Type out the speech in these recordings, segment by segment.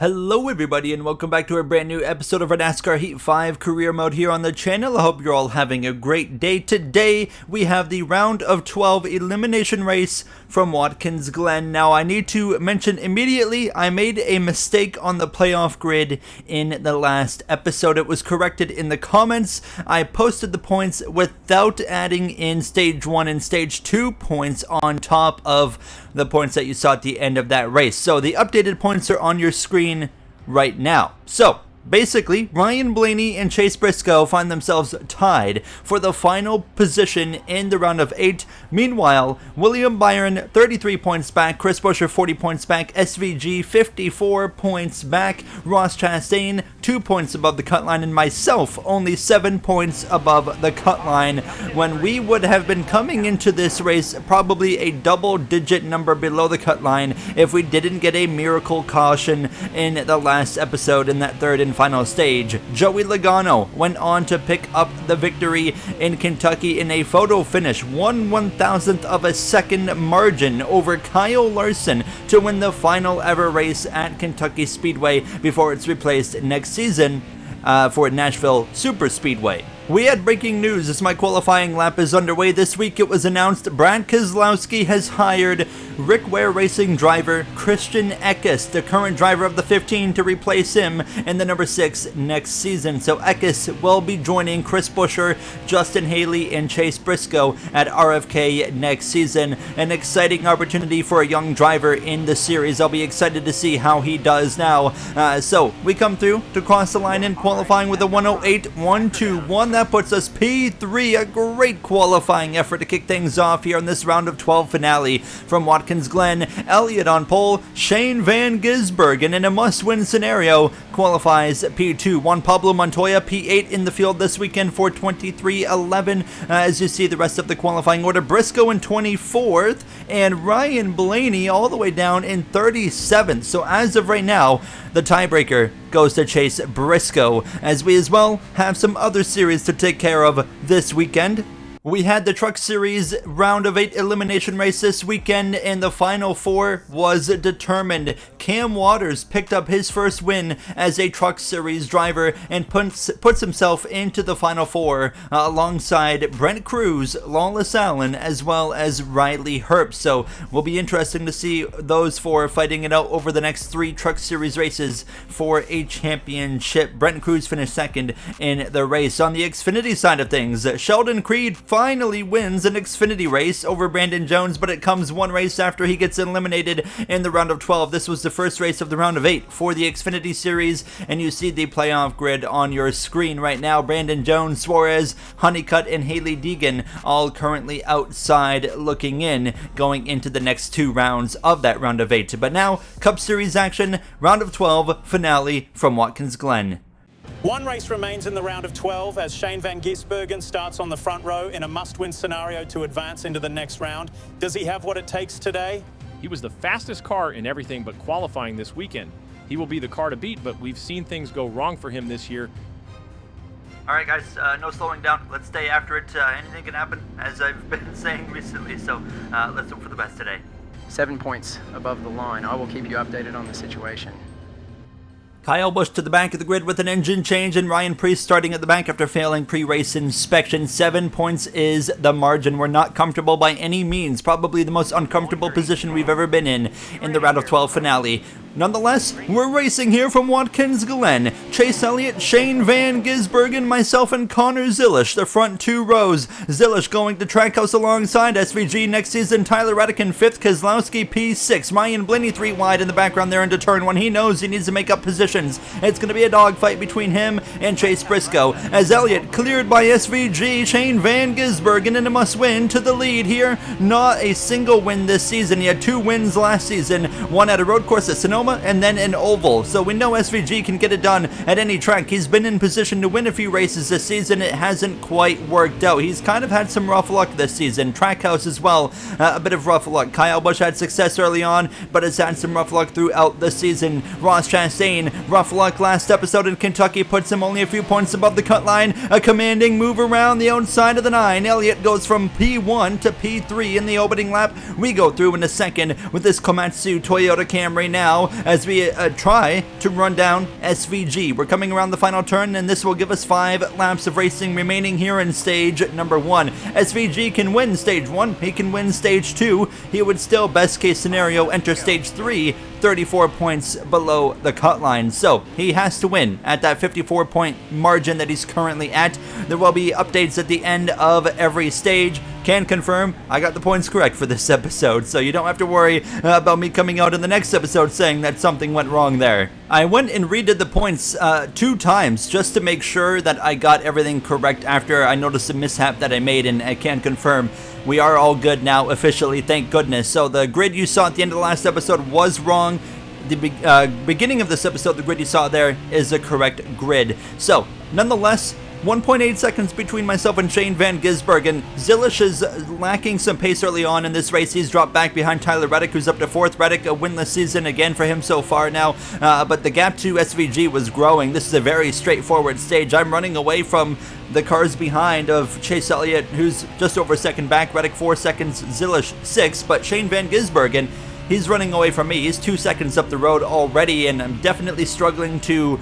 Hello everybody and welcome back to a brand new episode of our NASCAR Heat 5 career mode here on the channel. I hope you're all having a great day. Today we have the round of 12 elimination race from Watkins Glen. Now I need to mention immediately I made a mistake on the playoff grid in the last episode. It was corrected in the comments. I posted the points without adding in stage 1 and stage 2 points on top of the points that you saw at the end of that race. So the updated points are on your screen right now. So basically, Ryan Blaney and Chase Briscoe find themselves tied for the final position in the round of 8. Meanwhile, William Byron 33 points back, Chris Buescher 40 points back, SVG 54 points back, Ross Chastain 2 points above the cut line, and myself only 7 points above the cut line, when we would have been coming into this race probably a double-digit number below the cut line if we didn't get a miracle caution in the last episode in that third and final stage. Joey Logano went on to pick up the victory in Kentucky in a photo finish, 1/1000th of a second margin over Kyle Larson to win the final ever race at Kentucky Speedway before it's replaced next season for Nashville Superspeedway. We had breaking news as my qualifying lap is underway. This week it was announced Brad Keselowski has hired Rick Ware Racing driver Christian Eckes, the current driver of the 15, to replace him in the number 6 next season. So Eckes will be joining Chris Buescher, Justin Haley, and Chase Briscoe at RFK next season. An exciting opportunity for a young driver in the series. I'll be excited to see how he does now. So we come through to cross the line in qualifying with a 108.121. That puts us P3, a great qualifying effort to kick things off here in this round of 12 finale from Watkins Glen. Elliott on pole, Shane Van Gisbergen in a must-win scenario qualifies P2. Juan Pablo Montoya P8 in the field this weekend for 23.11. As you see the rest of the qualifying order, Briscoe in 24th and Ryan Blaney all the way down in 37th. So as of right now, the tiebreaker goes to Chase Briscoe, as we as well have some other series to take care of this weekend. We had the Truck Series round of 8 elimination race this weekend, and the final 4 was determined. Cam Waters picked up his first win as a Truck Series driver and puts himself into the final 4 alongside Brent Cruz, Lawless Allen, as well as Riley Herbst. So will be interesting to see those 4 fighting it out over the next 3 Truck Series races for a championship. Brent Cruz finished second in the race. On the Xfinity side of things, Sheldon Creed finally wins an Xfinity race over Brandon Jones, but it comes one race after he gets eliminated in the round of 12. This was the first race of the round of 8 for the Xfinity series, and you see the playoff grid on your screen right now. Brandon Jones, Suarez, Honeycutt, and Haley Deegan all currently outside looking in, going into the next 2 rounds of that round of 8. But now, Cup Series action, round of 12 finale from Watkins Glen. One race remains in the round of 12 as Shane Van Gisbergen starts on the front row in a must-win scenario to advance into the next round. Does he have what it takes today? He was the fastest car in everything but qualifying this weekend. He will be the car to beat, but we've seen things go wrong for him this year. All right, guys, no slowing down. Let's stay after it. Anything can happen, as I've been saying recently, so let's hope for the best today. 7 points above the line. I will keep you updated on the situation. Kyle Busch to the back of the grid with an engine change, and Ryan Preece starting at the back after failing pre-race inspection. 7 points is the margin. We're not comfortable by any means. Probably the most uncomfortable position we've ever been in the round of 12 finale. Nonetheless, we're racing here from Watkins Glen. Chase Elliott, Shane Van Gisbergen, myself, and Connor Zilisch, the front 2 rows. Zilisch going to Trackhouse alongside SVG next season. Tyler Reddick in 5th, Keselowski P6. Ryan Blaney 3 wide in the background there into turn 1. He knows he needs to make up positions. It's going to be a dogfight between him and Chase Briscoe, as Elliott cleared by SVG. Shane Van Gisbergen in a must-win to the lead here. Not a single win this season. He had 2 wins last season, one at a road course at Sonoma and then an oval. So we know SVG can get it done at any track. He's been in position to win a few races this season. It hasn't quite worked out. He's kind of had some rough luck this season. Trackhouse as well, a bit of rough luck. Kyle Busch had success early on, but has had some rough luck throughout the season. Ross Chastain, rough luck last episode in Kentucky, puts him only a few points above the cut line. A commanding move around the outside of the 9. Elliott goes from P1 to P3 in the opening lap. We go through in a second with this Komatsu Toyota Camry now as we try to run down SVG. We're coming around the final turn, and this will give us 5 laps of racing remaining here in stage number 1. SVG can win stage 1. He can win stage 2. He would still, best case scenario, enter stage 3 34 points below the cut line. So he has to win at that 54-point margin that he's currently at. There will be updates at the end of every stage. Can confirm I got the points correct for this episode, so you don't have to worry about me coming out in the next episode saying that something went wrong there. I went and redid the points 2 times just to make sure that I got everything correct after I noticed a mishap that I made, and I can confirm we are all good now officially, thank goodness. So the grid you saw at the end of the last episode was wrong. The beginning of this episode, the grid you saw there is the correct grid. So nonetheless, 1.8 seconds between myself and Shane Van Gisbergen. Zilish is lacking some pace early on in this race. He's dropped back behind Tyler Reddick, who's up to 4th. Reddick, a winless season again for him so far now, but the gap to SVG was growing. This is a very straightforward stage. I'm running away from the cars behind of Chase Elliott, who's just over 2nd back. Reddick 4 seconds, Zilish 6, but Shane Van Gisbergen, he's running away from me. He's 2 seconds up the road already, and I'm definitely struggling to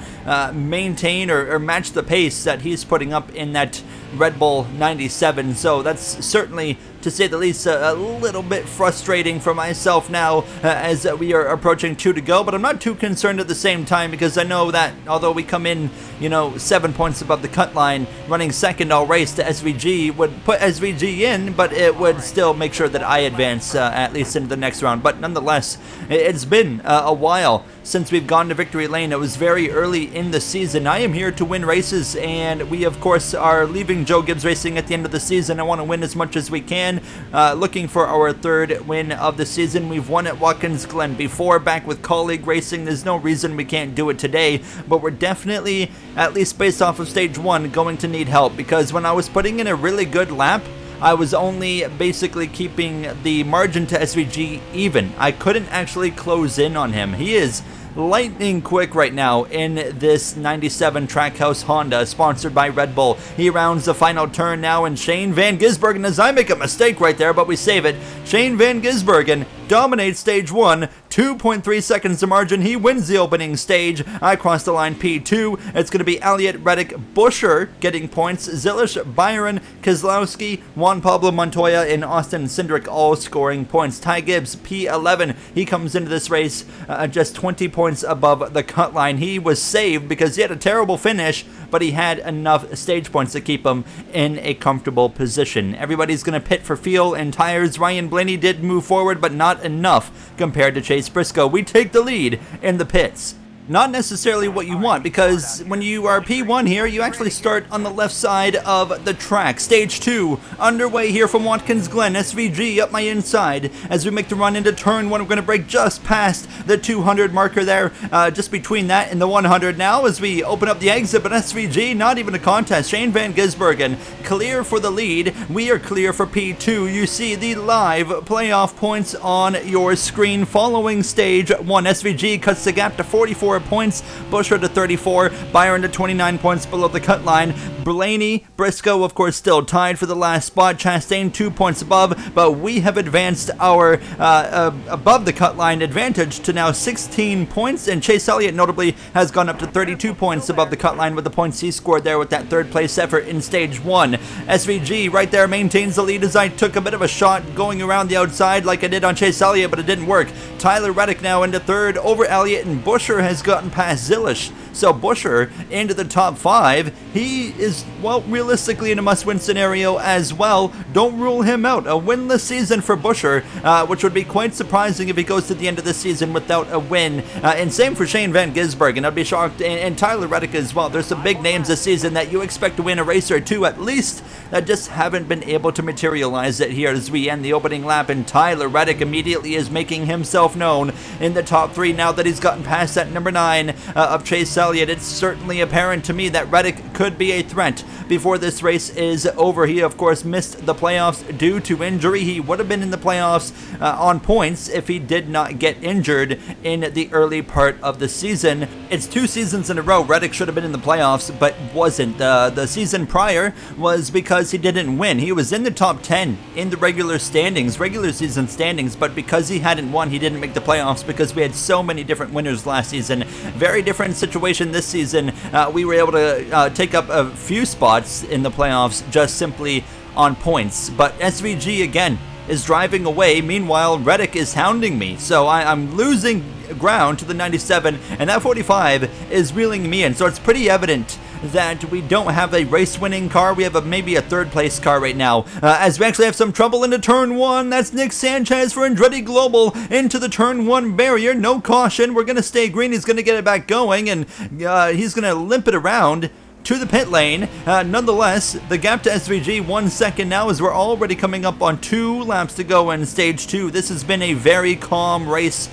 maintain or match the pace that he's putting up in that Red Bull 97. So that's certainly, to say the least, a little bit frustrating for myself now as we are approaching 2 to go. But I'm not too concerned at the same time, because I know that although we come in, 7 points above the cut line, running second all race to SVG would put SVG in, but it would still make sure that I advance at least into the next round. But nonetheless, it's been a while since we've gone to victory lane. It was very early in the season. I am here to win races, and we of course are leaving Joe Gibbs Racing at the end of the season. I want to win as much as we can, looking for our 3rd win of the season. We've won at Watkins Glen before, back with Colleague Racing. There's no reason we can't do it today, but we're definitely, at least based off of stage 1, going to need help, because when I was putting in a really good lap, I was only basically keeping the margin to SVG even. I couldn't actually close in on him. He is lightning quick right now in this 97 Trackhouse Honda, sponsored by Red Bull. He rounds the final turn now, and Shane Van Gisbergen, as I make a mistake right there, but we save it. Shane Van Gisbergen dominates stage 1, 2.3 seconds to margin. He wins the opening stage. I cross the line P2. It's going to be Elliott, Reddick, Buescher getting points. Zilish, Byron, Keselowski, Juan Pablo Montoya, and Austin Cindric all scoring points. Ty Gibbs, P11. He comes into this race just 20 points above the cut line. He was saved because he had a terrible finish, but he had enough stage points to keep him in a comfortable position. Everybody's going to pit for fuel and tires. Ryan Blaney did move forward, but not enough compared to Chase Briscoe. We take the lead in the pits. Not necessarily what you want, because when you are P1 here, you actually start on the left side of the track. Stage 2 underway here from Watkins Glen. SVG up my inside as we make the run into turn 1. We're going to break just past the 200 marker there, just between that and the 100 now as we open up the exit, but SVG, not even a contest. Shane Van Gisbergen clear for the lead. We are clear for P2. You see the live playoff points on your screen following stage 1. SVG cuts the gap to 44 points, Buescher to 34, Byron to 29 points below the cut line. Blaney, Briscoe, of course, still tied for the last spot. Chastain 2 points above, but we have advanced our above the cut line advantage to now 16 points, and Chase Elliott notably has gone up to 32 points above the cut line with the points he scored there with that 3rd place effort in stage 1. SVG right there maintains the lead as I took a bit of a shot going around the outside like I did on Chase Elliott, but it didn't work. Tyler Reddick now into 3rd over Elliott, and Buescher has gotten past Zilish. So Buescher into the top 5. He is, well, realistically in a must-win scenario as well. Don't rule him out. A winless season for Buescher, which would be quite surprising if he goes to the end of the season without a win. And same for Shane Van Gisbergen. I'd be shocked. And Tyler Reddick as well. There's some big names this season that you expect to win a race or two at least, that just haven't been able to materialize it here as we end the opening lap. And Tyler Reddick immediately is making himself known in the top 3 now that he's gotten past that number 9 of Chase Elliott, it's certainly apparent to me that Reddick could be a threat before this race is over. He, of course, missed the playoffs due to injury. He would have been in the playoffs on points if he did not get injured in the early part of the season. It's 2 seasons in a row Reddick should have been in the playoffs, but wasn't. The season prior was because he didn't win. He was in the top 10 in the regular season standings, but because he hadn't won, he didn't make the playoffs because we had so many different winners last season. Very different situation this season. We were able to take up a few spots in the playoffs just simply on points, but SVG again is driving away. Meanwhile, Reddick is hounding me, so I'm losing ground to the 97, and that 45 is reeling me in. So it's pretty evident that we don't have a race-winning car. We have maybe a third-place car right now, as we actually have some trouble into turn 1. That's Nick Sanchez for Andretti Global into the turn 1 barrier. No caution. We're going to stay green. He's going to get it back going, and he's going to limp it around to the pit lane. Nonetheless, the gap to SVG 1 second now, as we're already coming up on 2 laps to go in stage 2. This has been a very calm race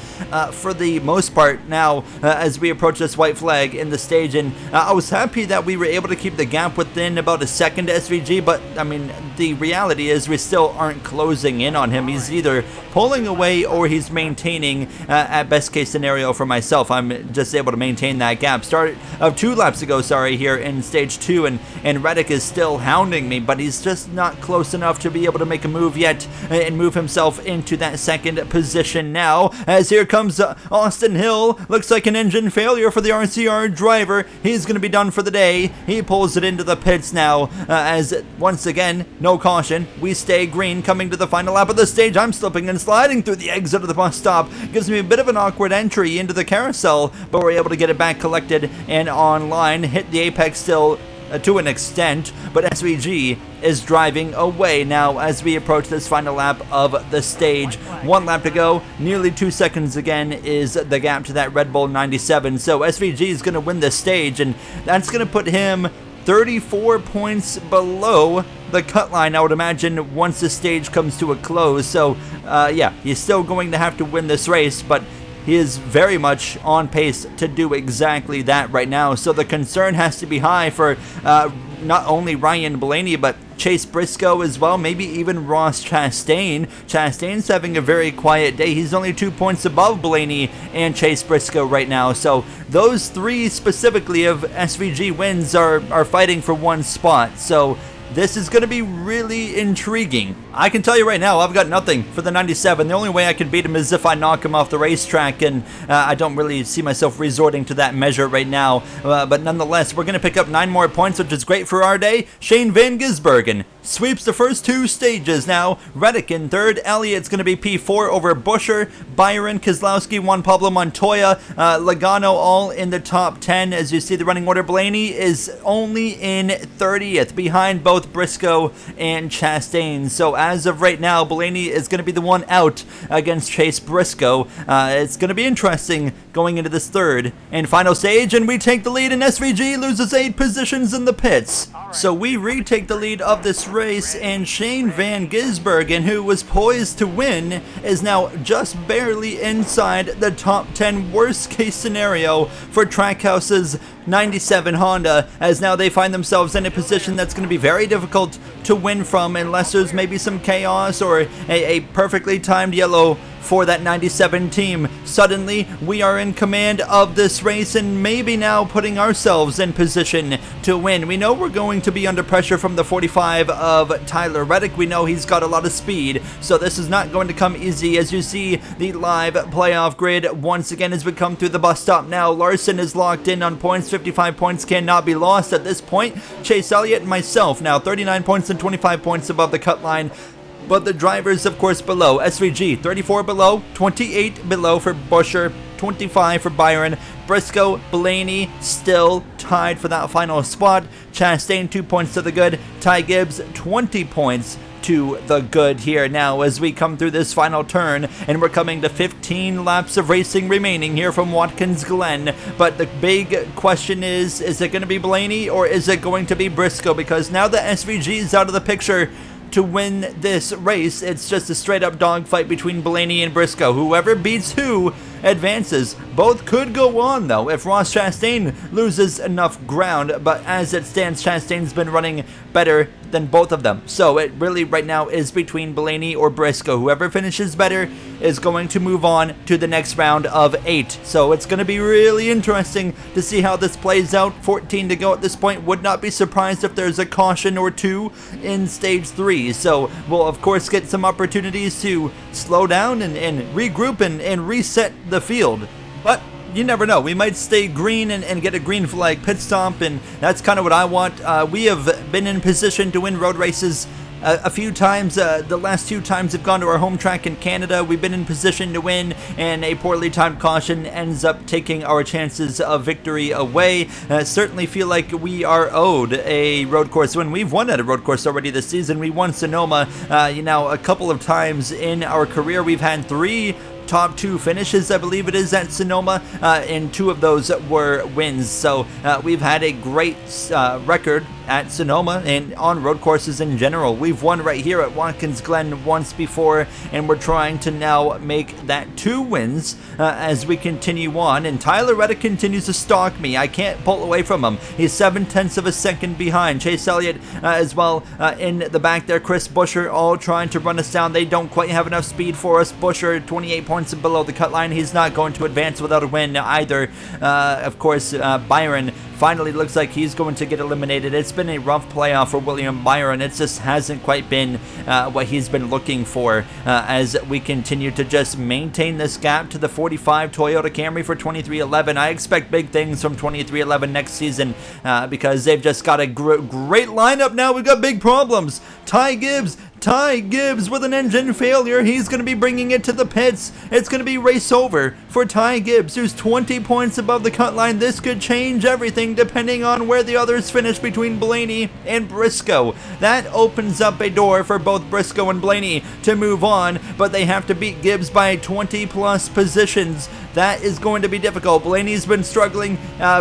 for the most part now as we approach this white flag in the stage, and I was happy that we were able to keep the gap within about a second to SVG, but I mean, the reality is we still aren't closing in on him. He's either pulling away or he's maintaining at best case scenario for myself. I'm just able to maintain that gap. Start of 2 laps ago, here in stage 2, and Reddick is still hounding me, but he's just not close enough to be able to make a move yet and move himself into that second position now, as here comes Austin Hill. Looks like an engine failure for the RCR driver. He's going to be done for the day. He pulls it into the pits now, as once again, no caution. We stay green coming to the final lap of the stage. I'm slipping and sliding through the exit of the bus stop. Gives me a bit of an awkward entry into the carousel, but we're able to get it back collected and online. Hit the apex still to an extent, but SVG is driving away now as we approach this final lap of the stage. 1 lap to go, nearly 2 seconds again is the gap to that Red Bull 97. So SVG is going to win this stage, and that's going to put him 34 points below the cut line, I would imagine, once the stage comes to a close. So yeah, he's still going to have to win this race, but he is very much on pace to do exactly that right now. So the concern has to be high for not only Ryan Blaney, but Chase Briscoe as well, maybe even Ross Chastain. Chastain's having a very quiet day. He's only 2 points above Blaney and Chase Briscoe right now. So those 3 specifically of SVG wins are fighting for 1 spot. So this is going to be really intriguing. I can tell you right now, I've got nothing for the 97. The only way I can beat him is if I knock him off the racetrack, and I don't really see myself resorting to that measure right now. But nonetheless, we're going to pick up 9 more points, which is great for our day. Shane Van Gisbergen sweeps the first 2 stages now. Reddick in 3rd. Elliott's going to be P4 over Buscher. Byron, Keselowski, Juan Pablo Montoya, Logano all in the top 10. As you see the running order, Blaney is only in 30th, behind both Briscoe and Chastain. So as of right now, Blaney is going to be the one out against Chase Briscoe. It's going to be interesting going into this 3rd and final stage, and we take the lead, and SVG loses 8 positions in the pits. So we retake the lead of this race, and Shane Van Gisbergen, who was poised to win, is now just barely inside the top 10, worst case scenario for Trackhouse's 97 Honda, as now they find themselves in a position that's going to be very difficult to win from unless there's maybe some chaos or a perfectly timed yellow for that 97 team. Suddenly, we are in command of this race and maybe now putting ourselves in position to win. We know we're going to be under pressure from the 45 of Tyler Reddick. We know he's got a lot of speed, so this is not going to come easy. As you see the live playoff grid once again as we come through the bus stop now, Larson is locked in on points. 55 points cannot be lost at this point. Chase Elliott and myself now 39 points and 25 points above the cut line. But the drivers, of course, below. SVG, 34 below, 28 below for Buscher, 25 for Byron. Briscoe, Blaney, still tied for that final spot. Chastain, 2 points to the good. Ty Gibbs, 20 points to the good here now as we come through this final turn, and we're coming to 15 laps of racing remaining here from Watkins Glen. But the big question is it going to be Blaney or is it going to be Briscoe? Because now that SVG is out of the picture to win this race, it's just a straight up dogfight between Blaney and Briscoe. Whoever beats who advances. Both could go on though if Ross Chastain loses enough ground, but as it stands, Chastain's been running better than both of them. So it really right now is between Blaney or Briscoe. Whoever finishes better is going to move on to the next round of 8. So it's going to be really interesting to see how this plays out. 14 to go at this point. Would not be surprised if there's a caution or 2 in stage 3. So we'll of course get some opportunities to slow down and regroup and reset the field. But you never know. We might stay green and get a green flag pit stop, and that's kind of what I want. We have been in position to win road races a few times. The last 2 times have gone to our home track in Canada. We've been in position to win, and a poorly timed caution ends up taking our chances of victory away. Certainly feel like we are owed a road course win. We've won at a road course already this season. We won Sonoma, a couple of times in our career. We've had 3 top 2 finishes, I believe it is, at Sonoma, and 2 of those were wins. So we've had a great record at Sonoma and on road courses in general. We've won right here at Watkins Glen once before, and we're trying to now make that 2 wins as we continue on. And Tyler Reddick continues to stalk me. I can't pull away from him. He's 0.7 of a second behind. Chase Elliott as well in the back there. Chris Buescher all trying to run us down. They don't quite have enough speed for us. Buescher 28 points below the cut line. He's not going to advance without a win either. Of course, Byron finally looks like he's going to get eliminated. It's been a rough playoff for William Byron. It just hasn't quite been what he's been looking for as we continue to just maintain this gap to the 45 Toyota Camry for 23XI. I expect big things from 23XI next season because they've just got a great lineup now. We've got big problems. Ty Gibbs with an engine failure. He's going to be bringing it to the pits. It's going to be race over for Ty Gibbs, who's 20 points above the cut line. This could change everything depending on where the others finish between Blaney and Briscoe. That opens up a door for both Briscoe and Blaney to move on, but they have to beat Gibbs by 20 plus positions. That is going to be difficult. Blaney's been struggling.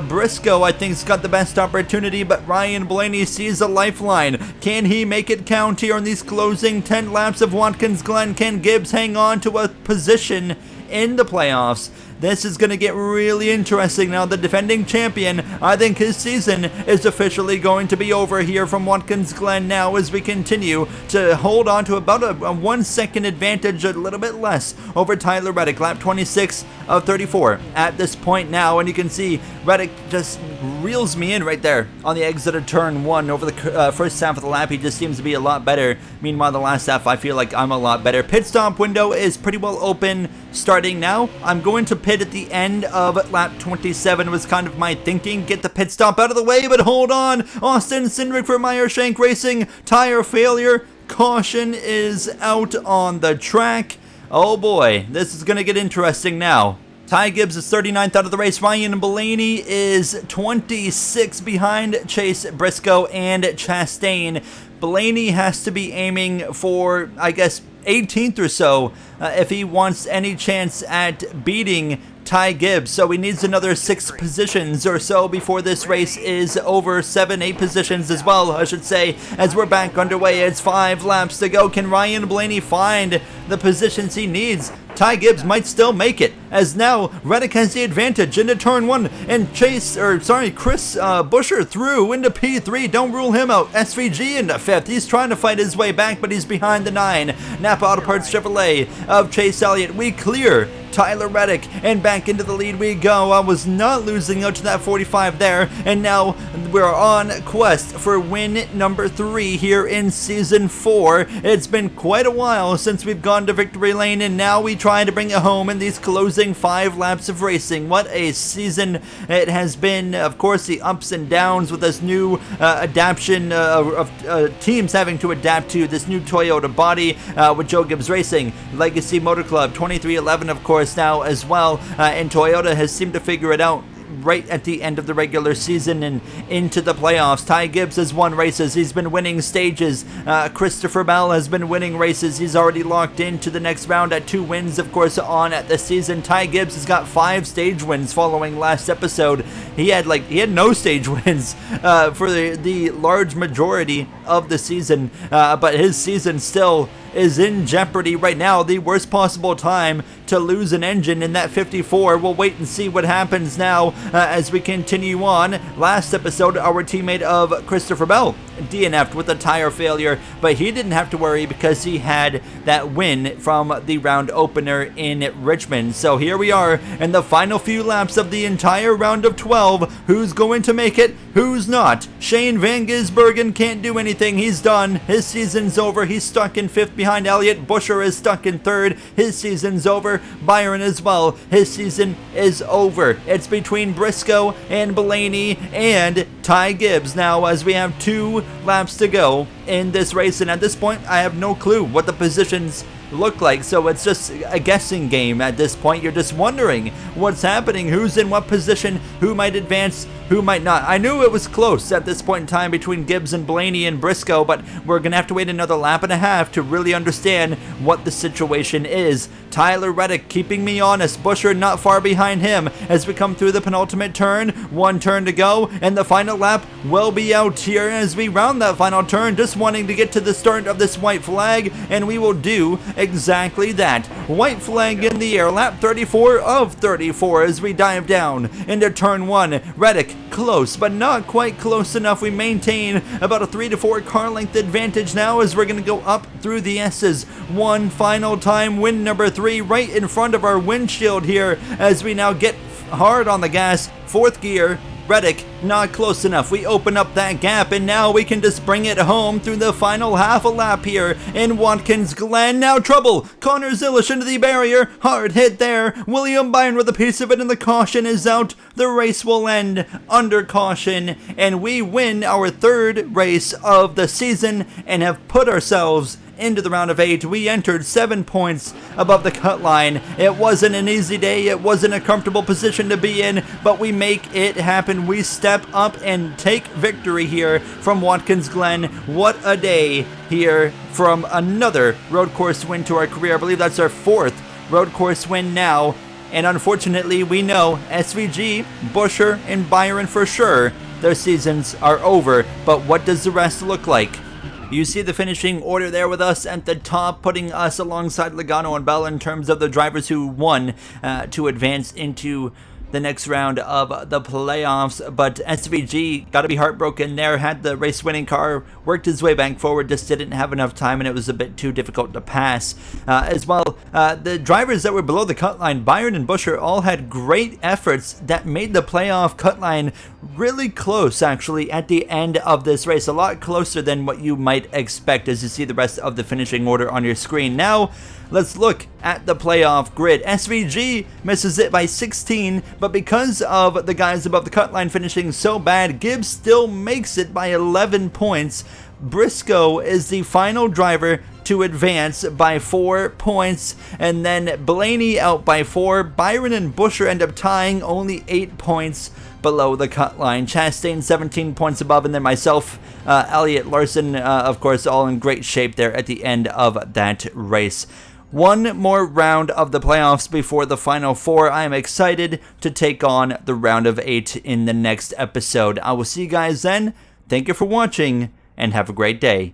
Briscoe, I think, has got the best opportunity, but Ryan Blaney sees a lifeline. Can he make it count here in these closing 10 laps of Watkins Glen? Can Gibbs hang on to a position in the playoffs? This is going to get really interesting now. The defending champion, I think his season is officially going to be over here from Watkins Glen now as we continue to hold on to about a 1 second advantage, a little bit less, over Tyler Reddick. Lap 26 of 34 at this point now, and you can see Reddick just reels me in right there on the exit of turn 1 over the first half of the lap. He just seems to be a lot better. Meanwhile, the last half, I feel like I'm a lot better. Pit stop window is pretty well open starting now. I'm going to pit at the end of lap 27 was kind of my thinking. Get the pit stop out of the way, but hold on. Austin Cindric for Meyershank Racing. Tire failure. Caution is out on the track. Oh boy, this is going to get interesting now. Ty Gibbs is 39th out of the race. Ryan Blaney is 26 behind Chase Briscoe and Chastain. Blaney has to be aiming for, I guess, 18th or so if he wants any chance at beating Ty Gibbs. So he needs another 6 positions or so before this race is over. 7, 8 positions as well, I should say, as we're back underway. It's 5 laps to go. Can Ryan Blaney find the positions he needs? Ty Gibbs might still make it, as now Reddick has the advantage into turn 1, and Chris Buescher through into P3. Don't rule him out. SVG into 5th. He's trying to fight his way back, but he's behind the 9. Napa Auto Parts Chevrolet of Chase Elliott. We clear Tyler Reddick, and back into the lead we go. I was not losing out to that 45 there, and now we're on quest for win number 3 here in Season 4. It's been quite a while since we've gone to victory lane, and now we try to bring it home in these closing 5 laps of racing. What a season it has been. Of course, the ups and downs with this new adaptation of teams having to adapt to this new Toyota body with Joe Gibbs Racing. Legacy Motor Club, 23XI, of course, now as well, and Toyota has seemed to figure it out right at the end of the regular season and into the playoffs. Ty Gibbs has won races. He's been winning stages. Christopher Bell has been winning races. He's already locked into the next round at 2 wins, of course, on at the season. Ty Gibbs has got 5 stage wins following last episode. he had no stage wins for the large majority of the season, but his season still is in jeopardy right now. The worst possible time to lose an engine in that 54. We'll wait and see what happens now as we continue on. Last episode, our teammate of Christopher Bell DNF'd with a tire failure, but he didn't have to worry because he had that win from the round opener in Richmond. So here we are in the final few laps of the entire round of 12. Who's going to make it? Who's not? Shane Van Gisbergen can't do anything. He's done. His season's over. He's stuck in 5th behind Elliott. Busher is stuck in 3rd. His season's over. Byron as well. His season is over. It's between Briscoe and Blaney and Ty Gibbs now, as we have 2 laps to go in this race, and at this point I have no clue what the positions look like, so it's just a guessing game at this point. You're just wondering what's happening, who's in what position, who might advance, who might not. I knew it was close at this point in time between Gibbs and Blaney and Briscoe, but we're gonna have to wait another lap and a half to really understand what the situation is. Tyler Reddick keeping me honest. Busher not far behind him as we come through the penultimate turn. 1 turn to go, and the final lap will be out here as we round that final turn, just wanting to get to the start of this white flag, and we will do exactly that. White flag in the air, lap 34 of 34 as we dive down into turn 1. Reddick close, but not quite close enough. We maintain about a 3 to 4 car length advantage now as we're going to go up through the S's. One final time, win number 3 right in front of our windshield here as we now get hard on the gas. 4th gear. Reddick not close enough. We open up that gap, and now we can just bring it home through the final half a lap here in Watkins Glen. Now trouble. Connor Zilish into the barrier. Hard hit there. William Byron with a piece of it, and the caution is out. The race will end under caution, and we win our 3rd race of the season and have put ourselves into the round of 8. We entered 7 points above the cut line. It wasn't an easy day. It wasn't a comfortable position to be in, but we make it happen. We step up and take victory here from Watkins Glen. What a day here from another road course win to our career. I believe that's our 4th road course win now. And unfortunately, we know SVG, Busher, and Byron for sure, their seasons are over. But what does the rest look like? You see the finishing order there with us at the top, putting us alongside Logano and Bell in terms of the drivers who won to advance into the next round of the playoffs. But SVG got to be heartbroken there, had the race winning car, worked his way back forward, just didn't have enough time, and it was a bit too difficult to pass. As well, the drivers that were below the cut line, Byron and Busher, all had great efforts that made the playoff cut line really close, actually, at the end of this race. A lot closer than what you might expect as you see the rest of the finishing order on your screen. Now, let's look at the playoff grid. SVG misses it by 16, but because of the guys above the cut line finishing so bad, Gibbs still makes it by 11 points. Briscoe is the final driver to advance by 4 points, and then Blaney out by 4. Byron and Busher end up tying, only 8 points below the cut line. Chastain 17 points above, and then myself, Elliott, Larson, of course, all in great shape there at the end of that race. One more round of the playoffs before the final 4. I am excited to take on the round of 8 in the next episode. I will see you guys then. Thank you for watching, and have a great day.